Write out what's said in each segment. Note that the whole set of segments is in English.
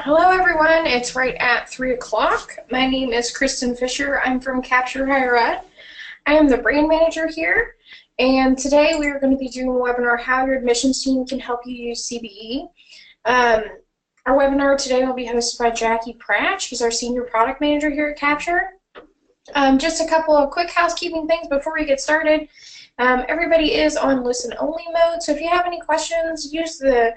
Hello everyone, it's right at 3 o'clock. My name is Kristen Fisher. I'm from Capture Higher Ed. I am the brand manager here, and today we are going to be doing a webinar, How Your Admissions Team Can Help You Use CBE. Our webinar today will be hosted by Jackie Pratt. She's our Senior Product Manager here at Capture. Just a couple of quick housekeeping things before we get started. Everybody is on listen-only mode, so if you have any questions, use the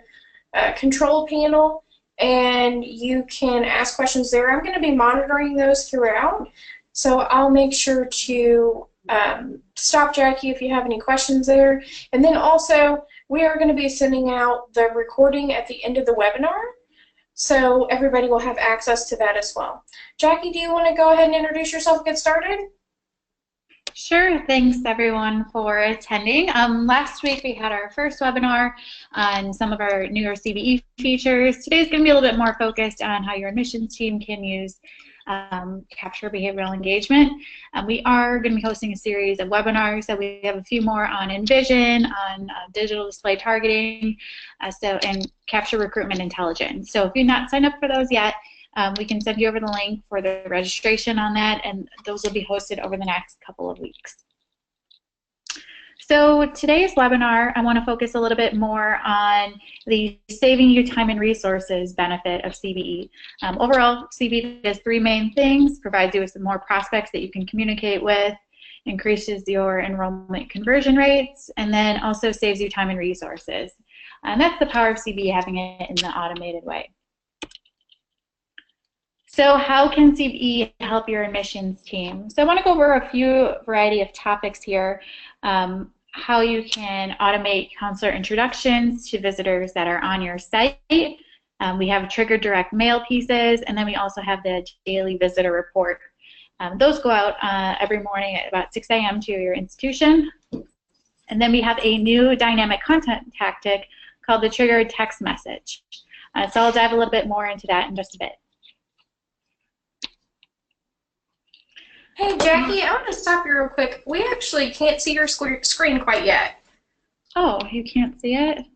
control panel and you can ask questions there. I'm going to be monitoring those throughout, so I'll make sure to stop Jackie if you have any questions there. And then also, we are going to be sending out the recording at the end of the webinar, so everybody will have access to that as well. Jackie, do you want to go ahead and introduce yourself and get started? Sure. Thanks everyone for attending. Last week we had our first webinar on some of our newer CBE features. Today's going to be a little bit more focused on how your admissions team can use Capture Behavioral Engagement. We are going to be hosting a series of webinars, so we have a few more on Envision, on digital display targeting, and Capture Recruitment Intelligence. So if you're not signed up for those yet, we can send you over the link for the registration on that, and those will be hosted over the next couple of weeks. So today's webinar, I want to focus a little bit more on the saving you time and resources benefit of CBE. Overall, CBE does three main things: provides you with some more prospects that you can communicate with, increases your enrollment conversion rates, and then also saves you time and resources. And that's the power of CBE, having it in the automated way. So how can CBE help your admissions team? So I want to go over a few variety of topics here. How you can automate counselor introductions to visitors that are on your site. We have triggered direct mail pieces, and then we also have the daily visitor report. Those go out every morning at about 6 a.m. to your institution. And then we have a new dynamic content tactic called the triggered text message. So I'll dive a little bit more into that in just a bit. Hey Jackie, I want to stop you real quick. We actually can't see your screen quite yet. Oh, you can't see it?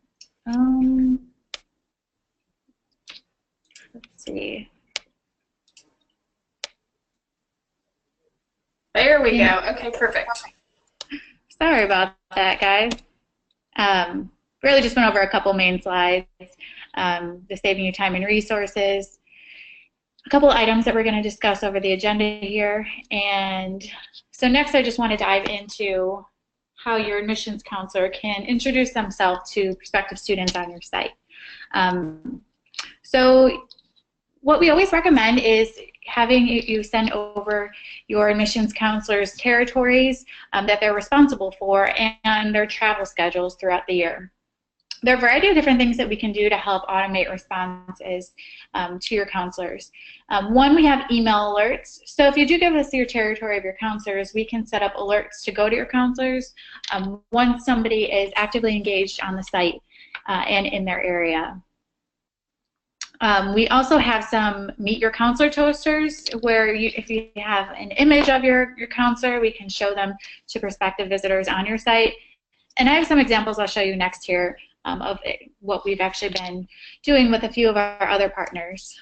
Let's see. There we go. Okay, perfect. Sorry about that, guys. Really just went over a couple main slides. The saving you time and resources. A couple of items that we're going to discuss over the agenda here. And so next I just want to dive into how your admissions counselor can introduce themselves to prospective students on your site. So what we always recommend is having you send over your admissions counselor's territories that they're responsible for and their travel schedules throughout the year. There are a variety of different things that we can do to help automate responses to your counselors. One, we have email alerts. So if you do give us your territory of your counselors, we can set up alerts to go to your counselors once somebody is actively engaged on the site and in their area. We also have some Meet Your Counselor toasters where if you have an image of your counselor, we can show them to prospective visitors on your site. And I have some examples I'll show you next here of what we've actually been doing with a few of our other partners.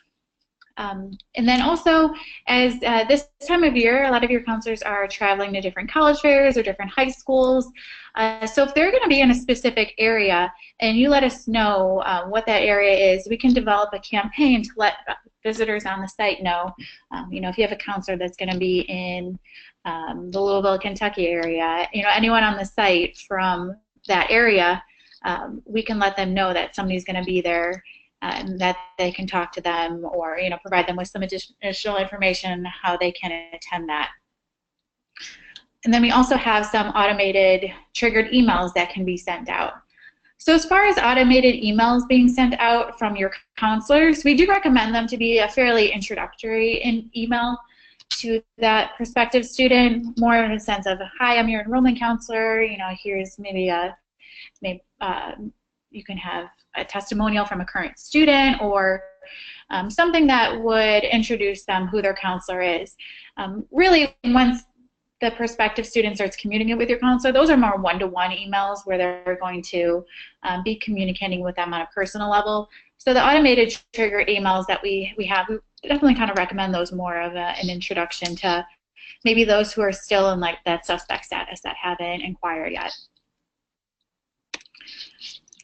And then also, as this time of year, a lot of your counselors are traveling to different college fairs or different high schools. So if they're going to be in a specific area and you let us know what that area is, we can develop a campaign to let visitors on the site know. You know, if you have a counselor that's going to be in the Louisville, Kentucky area, you know, anyone on the site from that area, we can let them know that somebody's going to be there and that they can talk to them, or, you know, provide them with some additional information how they can attend that. And then we also have some automated triggered emails that can be sent out. So as far as automated emails being sent out from your counselors, we do recommend them to be a fairly introductory email to that prospective student, more in a sense of, hi, I'm your enrollment counselor, you know, here's maybe you can have a testimonial from a current student, or something that would introduce them who their counselor is. Really, once the prospective student starts communicating with your counselor, those are more one-to-one emails where they're going to be communicating with them on a personal level. So the automated trigger emails that we have, we definitely kind of recommend those more of an introduction to maybe those who are still in like that suspect status that haven't inquired yet.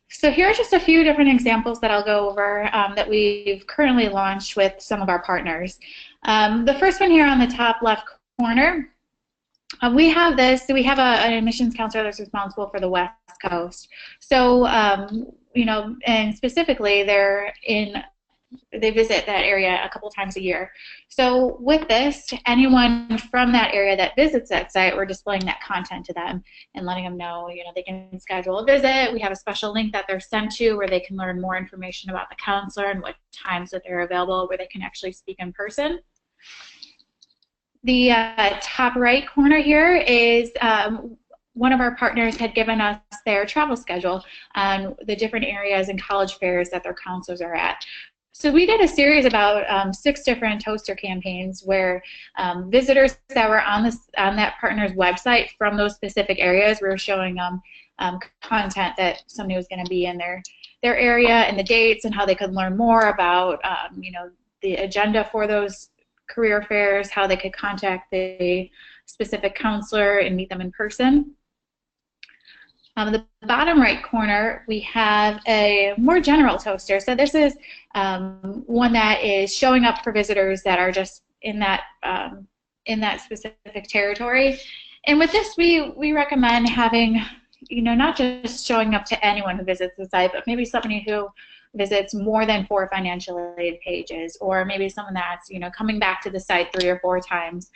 So here are just a few different examples that I'll go over that we've currently launched with some of our partners. The first one here on the top left corner, we have an admissions counselor that's responsible for the West Coast. So, you know, and specifically they visit that area a couple times a year. So with this, anyone from that area that visits that site, we're displaying that content to them and letting them know, you know, they can schedule a visit. We have a special link that they're sent to where they can learn more information about the counselor and what times that they're available where they can actually speak in person. The top right corner here is one of our partners had given us their travel schedule on the different areas and college fairs that their counselors are at. So we did a series about 6 different toaster campaigns where visitors that were on that partner's website from those specific areas, we were showing them content that somebody was going to be in their area and the dates and how they could learn more about you know, the agenda for those career fairs, how they could contact the specific counselor and meet them in person. The bottom right corner, we have a more general toaster. So this is one that is showing up for visitors that are just in that specific territory. And with this, we recommend having, you know, not just showing up to anyone who visits the site, but maybe somebody who visits more than 4 financial aid pages, or maybe someone that's, you know, coming back to the site 3 or 4 times.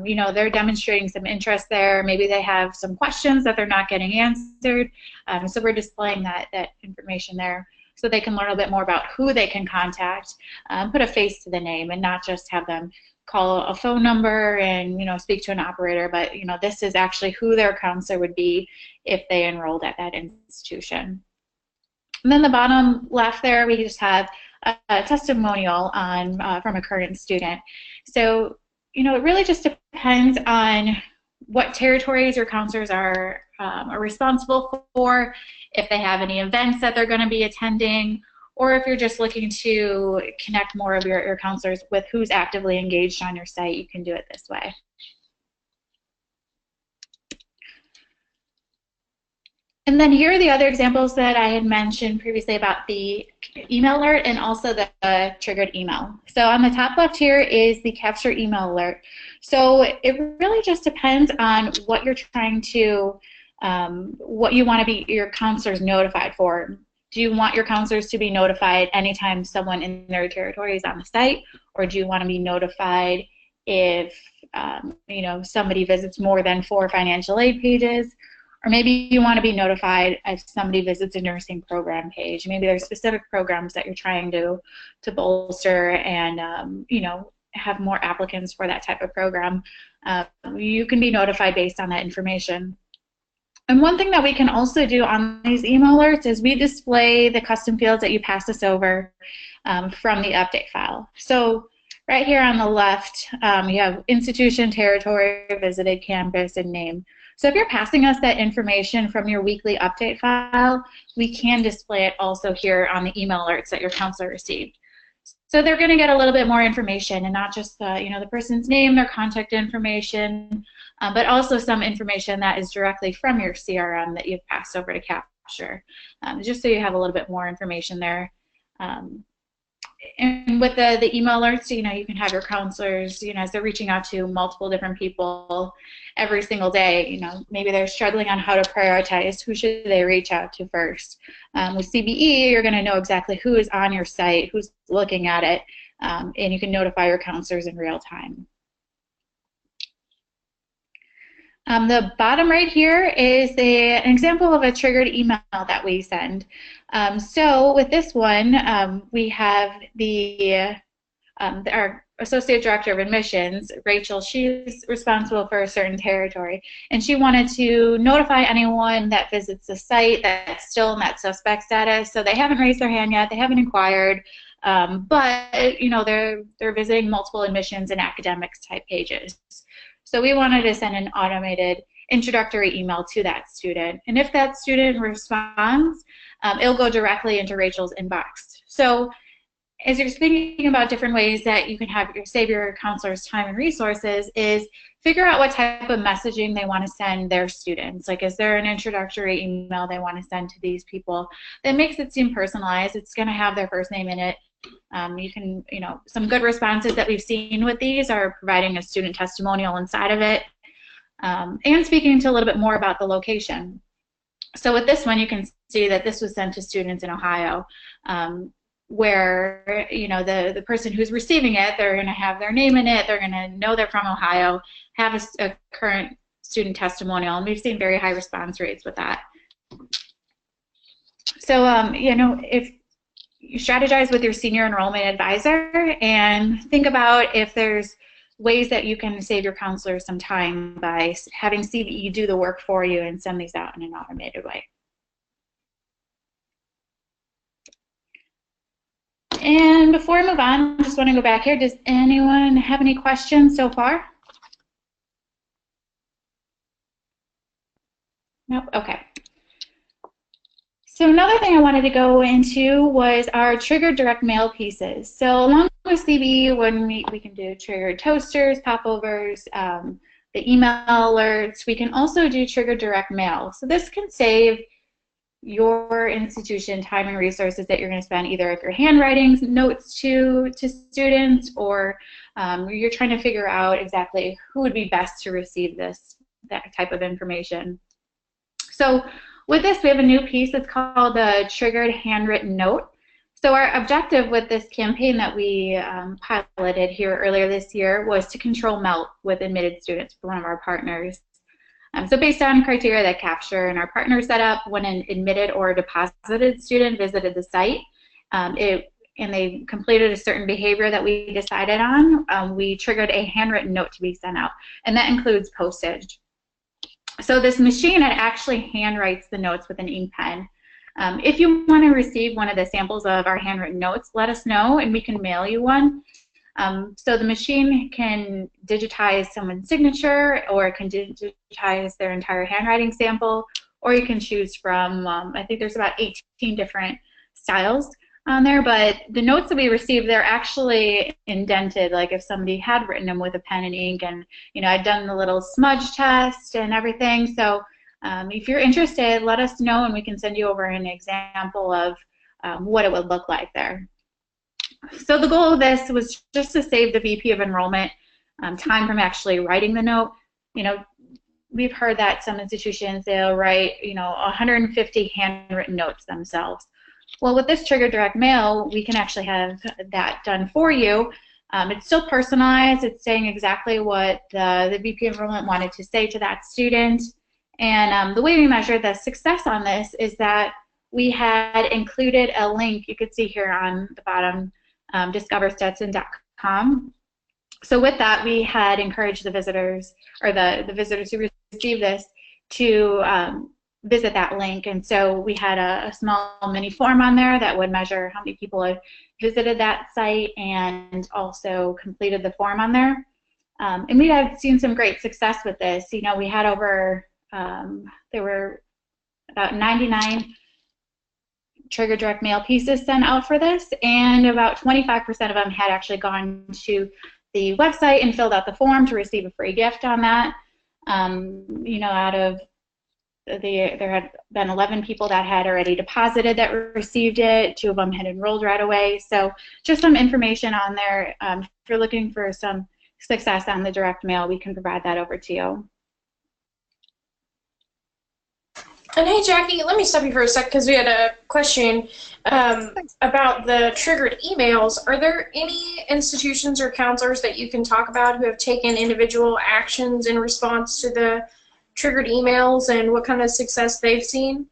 You know, they're demonstrating some interest there. Maybe they have some questions that they're not getting answered. So we're displaying that information there so they can learn a bit more about who they can contact, put a face to the name, and not just have them call a phone number and, you know, speak to an operator, but, you know, this is actually who their counselor would be if they enrolled at that institution. And then the bottom left there, we just have a testimonial on from a current student. So, you know, it really just depends on what territories your counselors are responsible for, if they have any events that they're going to be attending, or if you're just looking to connect more of your counselors with who's actively engaged on your site, you can do it this way. And then here are the other examples that I had mentioned previously about the email alert and also the triggered email. So on the top left here is the capture email alert. So it really just depends on what you're trying to, what you want to be your counselors notified for. Do you want your counselors to be notified anytime someone in their territory is on the site, or do you want to be notified if you know, somebody visits more than 4 financial aid pages? Or maybe you want to be notified if somebody visits a nursing program page. Maybe there's specific programs that you're trying to bolster and you know, have more applicants for that type of program. You can be notified based on that information. And one thing that we can also do on these email alerts is we display the custom fields that you pass us over from the update file. So right here on the left, you have institution, territory, visited, campus, and name. So if you're passing us that information from your weekly update file, we can display it also here on the email alerts that your counselor received. So they're going to get a little bit more information, and not just you know, the person's name, their contact information, but also some information that is directly from your CRM that you've passed over to Capture, just so you have a little bit more information there. And with the email alerts, you know, you can have your counselors, you know, as they're reaching out to multiple different people every single day, you know, maybe they're struggling on how to prioritize who should they reach out to first. With CBE, you're going to know exactly who is on your site, who's looking at it, and you can notify your counselors in real time. The bottom right here is an example of a triggered email that we send. So with this one, we have our Associate Director of Admissions, Rachel. She's responsible for a certain territory, and she wanted to notify anyone that visits the site that's still in that suspect status. So they haven't raised their hand yet, they haven't inquired, but you know, they're visiting multiple admissions and academics type pages. So we wanted to send an automated introductory email to that student. And if that student responds, it'll go directly into Rachel's inbox. So as you're thinking about different ways that you can have save your counselor's time and resources, is figure out what type of messaging they want to send their students. Like, is there an introductory email they want to send to these people that makes it seem personalized? It's going to have their first name in it. You can, some good responses that we've seen with these are providing a student testimonial inside of it, and speaking to a little bit more about the location. So with this one, you can see that this was sent to students in Ohio, where the person who's receiving it, they're going to have their name in it, they're going to know they're from Ohio, have a current student testimonial, and we've seen very high response rates with that. So if you strategize with your senior enrollment advisor and think about if there's ways that you can save your counselor some time by having CBE do the work for you and send these out in an automated way. And before I move on, I just want to go back here. Does anyone have any questions so far? Nope, okay. So another thing I wanted to go into was our triggered direct mail pieces. So along with CBE, when we can do triggered toasters, popovers, the email alerts, we can also do triggered direct mail. So this can save your institution time and resources that you're going to spend either if you're handwriting notes to students, or you're trying to figure out exactly who would be best to receive that type of information. So with this, we have a new piece that's called the Triggered Handwritten Note. So our objective with this campaign that we piloted here earlier this year was to control melt with admitted students for one of our partners. So based on criteria that Capture and our partners set up, when an admitted or deposited student visited the site and they completed a certain behavior that we decided on, we triggered a handwritten note to be sent out, and that includes postage. So this machine actually handwrites the notes with an ink pen. If you want to receive one of the samples of our handwritten notes, let us know and we can mail you one. So the machine can digitize someone's signature, or it can digitize their entire handwriting sample, or you can choose from, I think there's about 18 different styles on there, but the notes that we received, they're actually indented, like if somebody had written them with a pen and ink, and I'd done the little smudge test and everything. So if you're interested, let us know and we can send you over an example of what it would look like there. So the goal of this was just to save the VP of enrollment time from actually writing the note. We've heard that some institutions, they'll write 150 handwritten notes themselves. Well, with this triggered direct mail, we can actually have that done for you. It's still personalized. It's saying exactly what the VP of enrollment wanted to say to that student. And the way we measure the success on this is that we had included a link you could see here on the bottom, discoverstetson.com. So with that, we had encouraged the visitors, or the visitors who received this, to visit that link. And so we had a small mini form on there that would measure how many people had visited that site and also completed the form on there. And we had seen some great success with this. We had over, there were about 99 trigger direct mail pieces sent out for this, and about 25% of them had actually gone to the website and filled out the form to receive a free gift on that. Out of there had been 11 people that had already deposited that received it. 2 of them had enrolled right away. So just some information on there. If you're looking for some success on the direct mail, we can provide that over to you. And hey, Jackie, let me stop you for a sec because we had a question about the triggered emails. Are there any institutions or counselors that you can talk about who have taken individual actions in response to the triggered emails and what kind of success they've seen?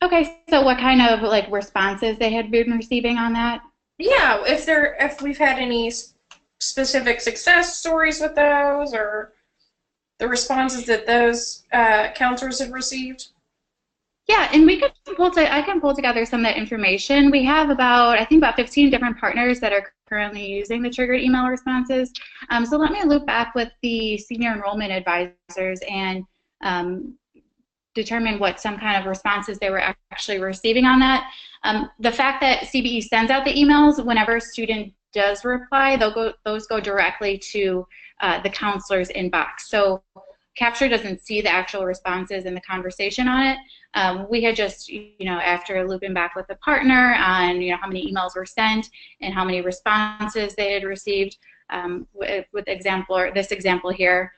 Okay, so what kind of responses they had been receiving on that? Yeah, if we've had any specific success stories with those, or the responses that those counselors have received. Yeah, and we could I can pull together some of that information. We have I think about 15 different partners that are currently using the triggered email responses. So let me loop back with the senior enrollment advisors and determine what some kind of responses they were actually receiving on that. The fact that CBE sends out the emails, whenever a student does reply, those go directly to the counselor's inbox. So Capture doesn't see the actual responses and the conversation on it. We had just, after looping back with the partner on, how many emails were sent and how many responses they had received, with this example here,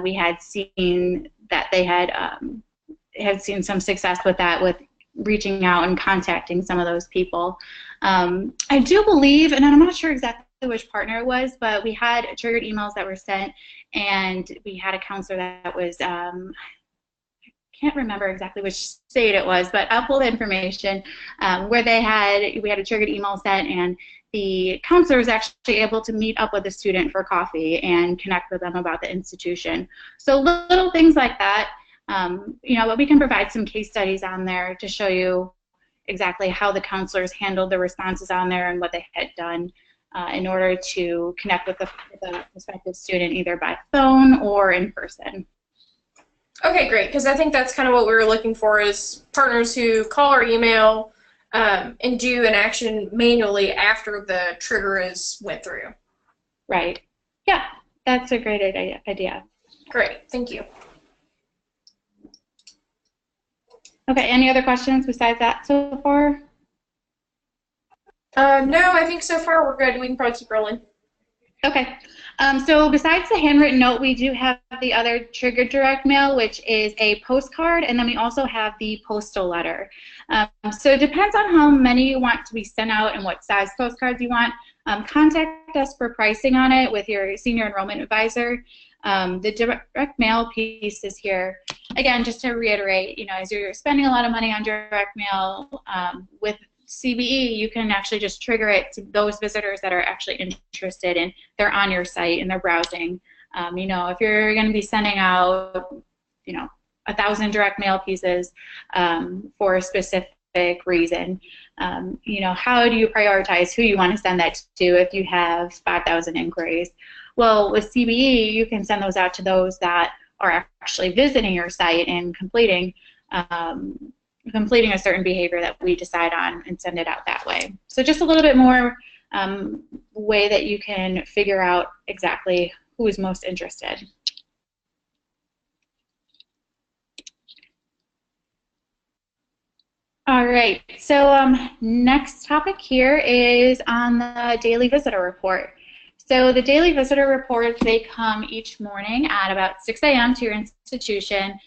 we had seen that they had seen some success with that, with reaching out and contacting some of those people. I do believe, and I'm not sure exactly which partner it was, but we had triggered emails that were sent, and we had a counselor that was, I can't remember exactly which state it was, but I'll pull the information, where we had a triggered email sent, and the counselor was actually able to meet up with the student for coffee and connect with them about the institution. So little things like that. But we can provide some case studies on there to show you exactly how the counselors handled the responses on there and what they had done in order to connect with the prospective student, either by phone or in person. Okay, great, because I think that's kind of what we were looking for, is partners who call or email and do an action manually after the trigger went through. Right. Yeah, that's a great idea. Great, thank you. Okay, any other questions besides that so far? No, I think so far we're good. We can probably keep rolling. Okay. So besides the handwritten note, we do have the other triggered direct mail, which is a postcard, and then we also have the postal letter. So it depends on how many you want to be sent out and what size postcards you want. Contact us for pricing on it with your senior enrollment advisor. The direct mail piece is here. Again, just to reiterate, as you're spending a lot of money on direct mail with CBE, you can actually just trigger it to those visitors that are actually interested and they're on your site and they're browsing. If you're going to be sending out, 1,000 direct mail pieces for a specific reason, how do you prioritize who you want to send that to if you have 5,000 inquiries? Well, with CBE, you can send those out to those that are actually visiting your site and completing a certain behavior that we decide on and send it out that way. So just a little bit more way that you can figure out exactly who is most interested. All right, so next topic here is on the daily visitor report. So the daily visitor reports, they come each morning at about 6 a.m. to your institution.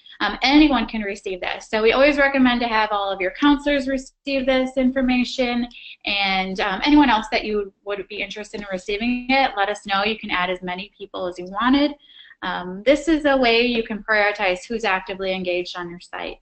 Anyone can receive this. So we always recommend to have all of your counselors receive this information, and anyone else that you would be interested in receiving it, let us know. You can add as many people as you wanted. This is a way you can prioritize who's actively engaged on your site.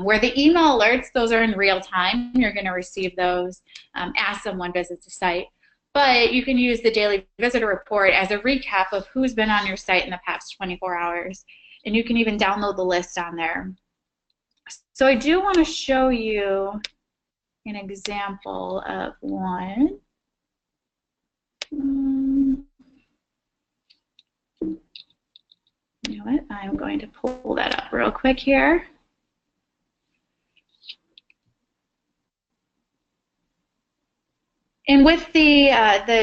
Where the email alerts, those are in real time. You're going to receive those as someone visits the site. But you can use the daily visitor report as a recap of who's been on your site in the past 24 hours. And you can even download the list on there. So I do want to show you an example of one. You know what? I'm going to pull that up real quick here. And with the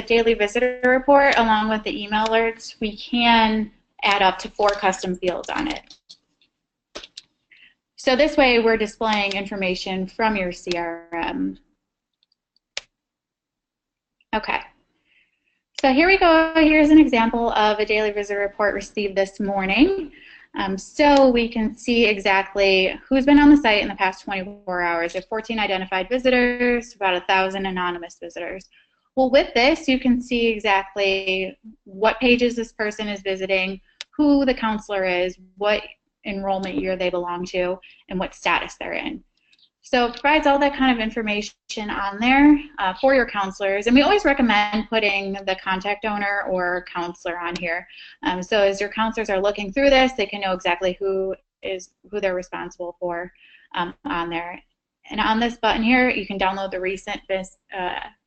daily visitor report, along with the email alerts, we can add up to 4 custom fields on it. So this way, we're displaying information from your CRM. Okay. So here we go. Here's an example of a daily visitor report received this morning. So we can see exactly who's been on the site in the past 24 hours. There are 14 identified visitors, about 1,000 anonymous visitors. Well, with this, you can see exactly what pages this person is visiting, who the counselor is, what enrollment year they belong to, and what status they're in. So it provides all that kind of information on there for your counselors. And we always recommend putting the contact owner or counselor on here. So as your counselors are looking through this, they can know exactly who they're responsible for. on there. And on this button here, you can download the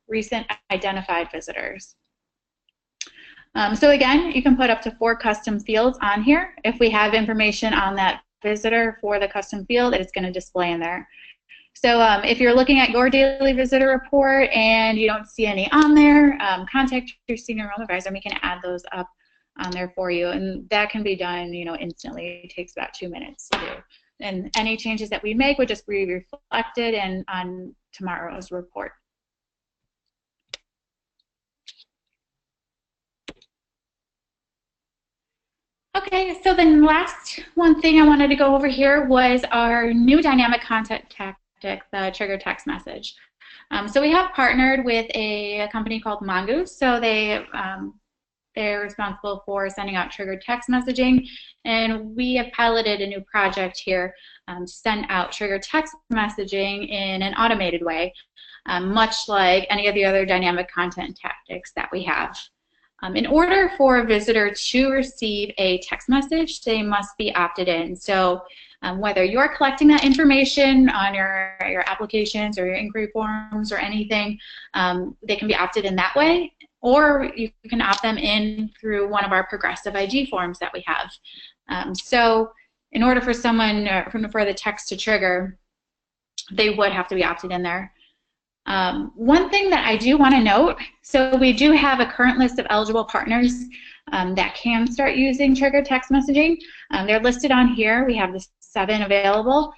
recent identified visitors. So again, you can put up to 4 custom fields on here. If we have information on that visitor for the custom field, it's going to display in there. So if you're looking at your daily visitor report and you don't see any on there, contact your senior enrollment advisor and we can add those up on there for you. And that can be done, instantly. It takes about 2 minutes to do. And any changes that we make would just be reflected on tomorrow's report. Okay, so the last one thing I wanted to go over here was our new dynamic content tactic, the trigger text message. So we have partnered with a company called Mongoose. So they're responsible for sending out triggered text messaging, and we have piloted a new project here to send out triggered text messaging in an automated way, much like any of the other dynamic content tactics that we have. In order for a visitor to receive a text message, they must be opted in. So whether you're collecting that information on your applications or your inquiry forms or anything, they can be opted in that way, or you can opt them in through one of our progressive ID forms that we have. So in order for someone, for the text to trigger, they would have to be opted in there. One thing that I do want to note, so we do have a current list of eligible partners that can start using trigger text messaging. They're listed on here. We have the 7 available.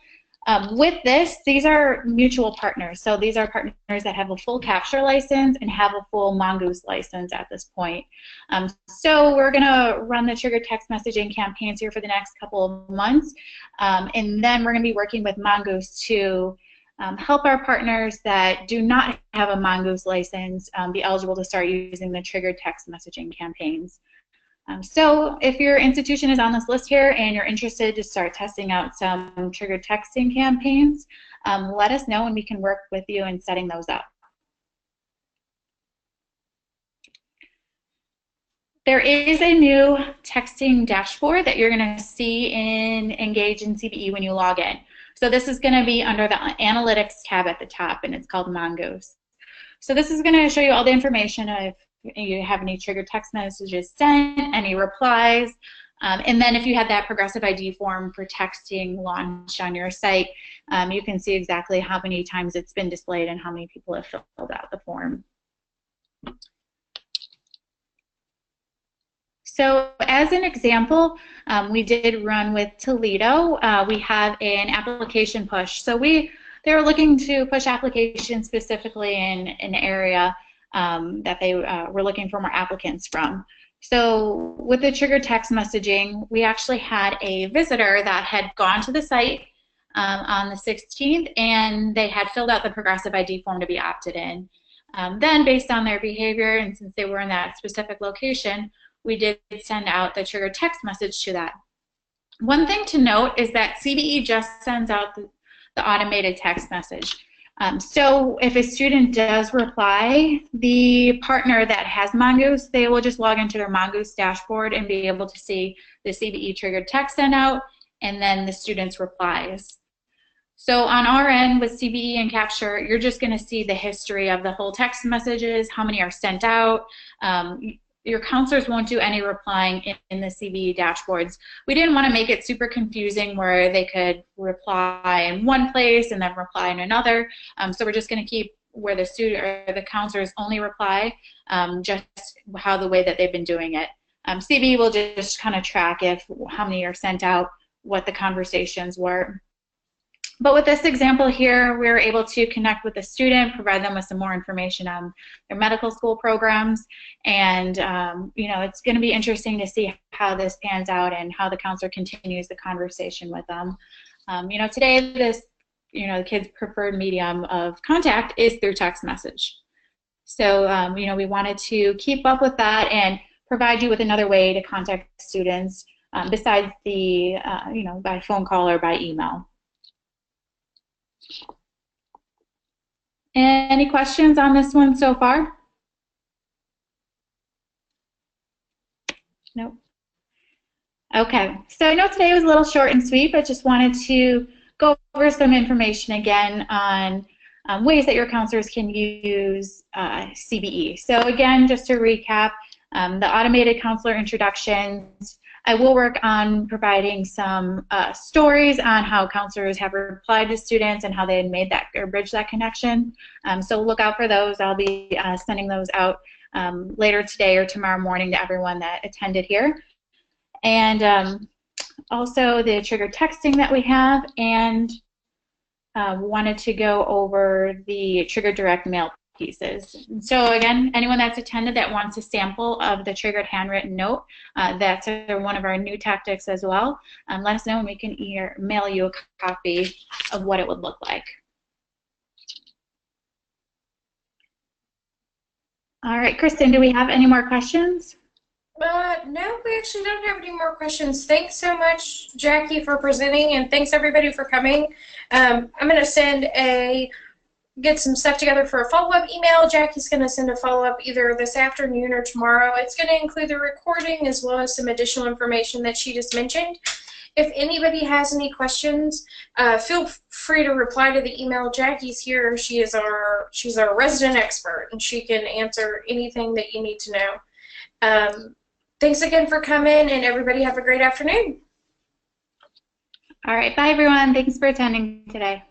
With this, these are mutual partners. So these are partners that have a full capture license and have a full Mongoose license at this point. So we're going to run the trigger text messaging campaigns here for the next couple of months. And then we're going to be working with Mongoose to help our partners that do not have a Mongoose license be eligible to start using the triggered text messaging campaigns. So if your institution is on this list here and you're interested to start testing out some triggered texting campaigns, let us know and we can work with you in setting those up. There is a new texting dashboard that you're going to see in Engage in CBE when you log in. So this is going to be under the Analytics tab at the top, and it's called Mongoose. So this is going to show you all the information of if you have any triggered text messages sent, any replies, and then if you had that progressive ID form for texting launched on your site, you can see exactly how many times it's been displayed and how many people have filled out the form. So as an example, we did run with Toledo. We have an application push. So they were looking to push applications specifically in an area that they were looking for more applicants from. So with the trigger text messaging, we actually had a visitor that had gone to the site on the 16th, and they had filled out the progressive ID form to be opted in. Then based on their behavior, and since they were in that specific location, we did send out the trigger text message to that. One thing to note is that CBE just sends out the automated text message. So if a student does reply, the partner that has Mongoose, they will just log into their Mongoose dashboard and be able to see the CBE triggered text sent out and then the student's replies. So on our end with CBE and Capture, you're just going to see the history of the whole text messages, how many are sent out. Your counselors won't do any replying in the CBE dashboards. We didn't want to make it super confusing where they could reply in one place and then reply in another. So we're just going to keep where the student or the counselors only reply, just the way that they've been doing it. CBE will just kind of track how many are sent out, what the conversations were. But with this example here, we were able to connect with the student, provide them with some more information on their medical school programs, and it's going to be interesting to see how this pans out and how the counselor continues the conversation with them. Today the kids' preferred medium of contact is through text message. So we wanted to keep up with that and provide you with another way to contact students besides the by phone call or by email. Any questions on this one so far? Nope. Okay, so I know today was a little short and sweet, but just wanted to go over some information again on ways that your counselors can use CBE. So again, just to recap, the automated counselor introductions, I will work on providing some stories on how counselors have replied to students and how they had made that or bridged that connection. So look out for those. I'll be sending those out later today or tomorrow morning to everyone that attended here. And also the trigger texting that we have, and wanted to go over the trigger direct mail pieces. So again, anyone that's attended that wants a sample of the triggered handwritten note, that's one of our new tactics as well. Let us know and we can mail you a copy of what it would look like. All right, Kristen, do we have any more questions? No, we actually don't have any more questions. Thanks so much, Jackie, for presenting, and thanks everybody for coming. I'm going to get some stuff together for a follow-up email. Jackie's going to send a follow-up either this afternoon or tomorrow. It's going to include the recording as well as some additional information that she just mentioned. If anybody has any questions, feel free to reply to the email. Jackie's here. She's our resident expert, and she can answer anything that you need to know. Thanks again for coming, and everybody have a great afternoon. All right, bye everyone. Thanks for attending today.